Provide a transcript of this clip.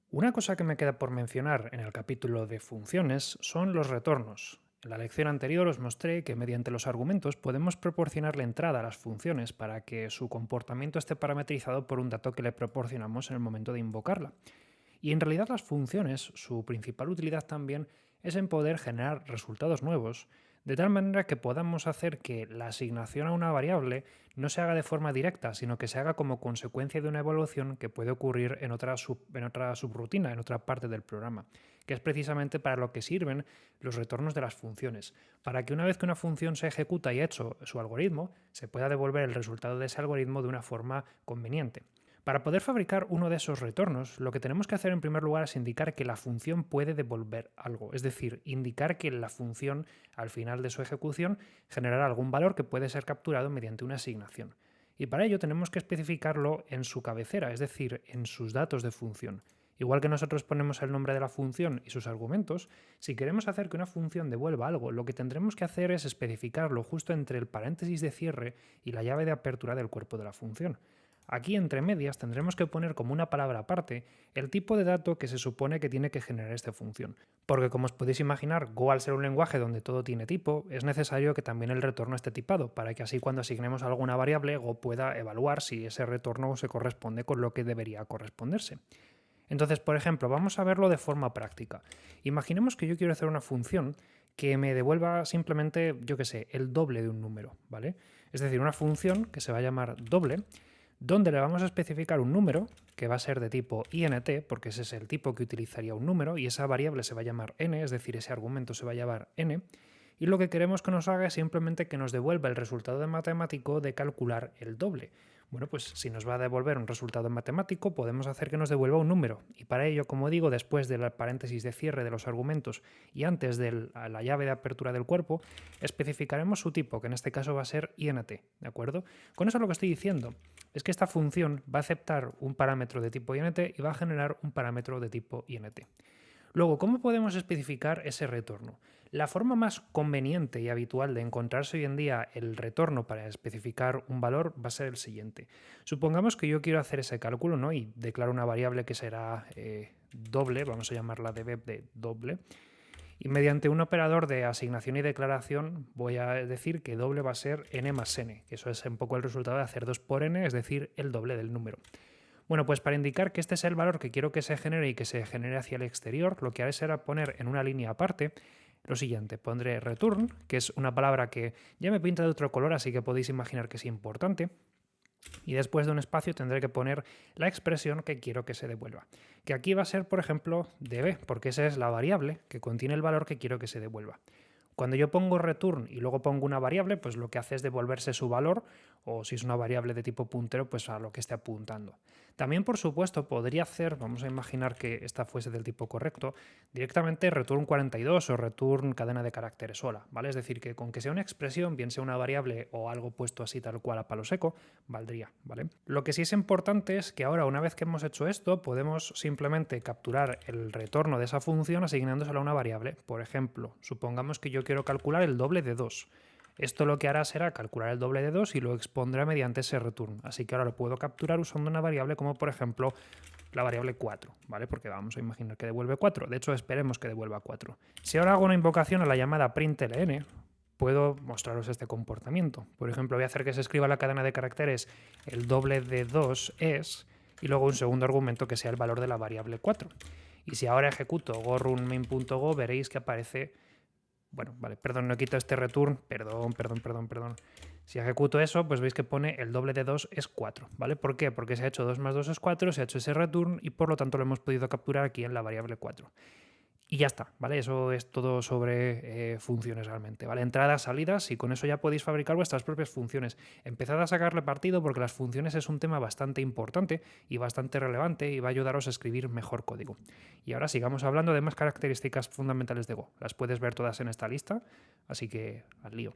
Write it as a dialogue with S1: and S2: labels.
S1: Una cosa que me queda por mencionar en el capítulo de funciones son los retornos. En la lección anterior os mostré que mediante los argumentos podemos proporcionarle entrada a las funciones para que su comportamiento esté parametrizado por un dato que le proporcionamos en el momento de invocarla. Y en realidad las funciones, su principal utilidad también es en poder generar resultados nuevos, de tal manera que podamos hacer que la asignación a una variable no se haga de forma directa, sino que se haga como consecuencia de una evaluación que puede ocurrir en otra subrutina, en otra parte del programa, que es precisamente para lo que sirven los retornos de las funciones, para que una vez que una función se ejecuta y ha hecho su algoritmo, se pueda devolver el resultado de ese algoritmo de una forma conveniente. Para poder fabricar uno de esos retornos, lo que tenemos que hacer en primer lugar es indicar que la función puede devolver algo, es decir, indicar que la función, al final de su ejecución, generará algún valor que puede ser capturado mediante una asignación. Y para ello tenemos que especificarlo en su cabecera, es decir, en sus datos de función. Igual que nosotros ponemos el nombre de la función y sus argumentos, si queremos hacer que una función devuelva algo, lo que tendremos que hacer es especificarlo justo entre el paréntesis de cierre y la llave de apertura del cuerpo de la función. Aquí, entre medias, tendremos que poner como una palabra aparte el tipo de dato que se supone que tiene que generar esta función. Porque como os podéis imaginar, Go al ser un lenguaje donde todo tiene tipo, es necesario que también el retorno esté tipado, para que así cuando asignemos alguna variable, Go pueda evaluar si ese retorno se corresponde con lo que debería corresponderse. Entonces, por ejemplo, vamos a verlo de forma práctica. Imaginemos que yo quiero hacer una función que me devuelva simplemente, yo qué sé, el doble de un número, ¿vale? Es decir, una función que se va a llamar doble, donde le vamos a especificar un número que va a ser de tipo int, porque ese es el tipo que utilizaría un número, y esa variable se va a llamar n, es decir, ese argumento se va a llamar n, y lo que queremos que nos haga es simplemente que nos devuelva el resultado de matemático de calcular el doble. Bueno, pues si nos va a devolver un resultado matemático, podemos hacer que nos devuelva un número. Y para ello, como digo, después del paréntesis de cierre de los argumentos y antes de la llave de apertura del cuerpo, especificaremos su tipo, que en este caso va a ser int, ¿de acuerdo? Con eso lo que estoy diciendo es que esta función va a aceptar un parámetro de tipo int y va a generar un parámetro de tipo int. Luego, ¿cómo podemos especificar ese retorno? La forma más conveniente y habitual de encontrarse hoy en día el retorno para especificar un valor va a ser el siguiente. Supongamos que yo quiero hacer ese cálculo, ¿no? Y declaro una variable que será doble, vamos a llamarla db de doble, y mediante un operador de asignación y declaración voy a decir que doble va a ser n más n, que eso es un poco el resultado de hacer 2 por n, es decir, el doble del número. Bueno, pues para indicar que este es el valor que quiero que se genere y que se genere hacia el exterior, lo que haré será poner en una línea aparte lo siguiente. Pondré return, que es una palabra que ya me pinta de otro color, así que podéis imaginar que es importante. Y después de un espacio tendré que poner la expresión que quiero que se devuelva. Que aquí va a ser, por ejemplo, db, porque esa es la variable que contiene el valor que quiero que se devuelva. Cuando yo pongo return y luego pongo una variable, pues lo que hace es devolverse su valor, o si es una variable de tipo puntero, pues a lo que esté apuntando. También, por supuesto, podría hacer, vamos a imaginar que esta fuese del tipo correcto, directamente return 42 o return cadena de caracteres sola, ¿vale? Es decir, que con que sea una expresión, bien sea una variable o algo puesto así tal cual a palo seco, valdría, ¿vale? Lo que sí es importante es que ahora, una vez que hemos hecho esto, podemos simplemente capturar el retorno de esa función asignándosela a una variable. Por ejemplo, supongamos que yo quiero calcular el doble de 2. Esto lo que hará será calcular el doble de 2 y lo expondrá mediante ese return. Así que ahora lo puedo capturar usando una variable como, por ejemplo, la variable 4, ¿vale? Porque vamos a imaginar que devuelve 4. De hecho, esperemos que devuelva 4. Si ahora hago una invocación a la llamada println, puedo mostraros este comportamiento. Por ejemplo, voy a hacer que se escriba la cadena de caracteres el doble de 2 es, y luego un segundo argumento que sea el valor de la variable 4. Y si ahora ejecuto go run main.go, veréis que aparece... Bueno, vale, perdón, no he quitado este return, perdón. Si ejecuto eso, pues veis que pone el doble de 2 es 4, ¿vale? ¿Por qué? Porque se ha hecho 2 más 2 es 4, se ha hecho ese return y por lo tanto lo hemos podido capturar aquí en la variable 4. Y ya está, ¿vale? Eso es todo sobre funciones realmente, ¿vale? Entradas, salidas, y con eso ya podéis fabricar vuestras propias funciones. Empezad a sacarle partido porque las funciones es un tema bastante importante y bastante relevante y va a ayudaros a escribir mejor código. Y ahora sigamos hablando de más características fundamentales de Go. Las puedes ver todas en esta lista, así que al lío.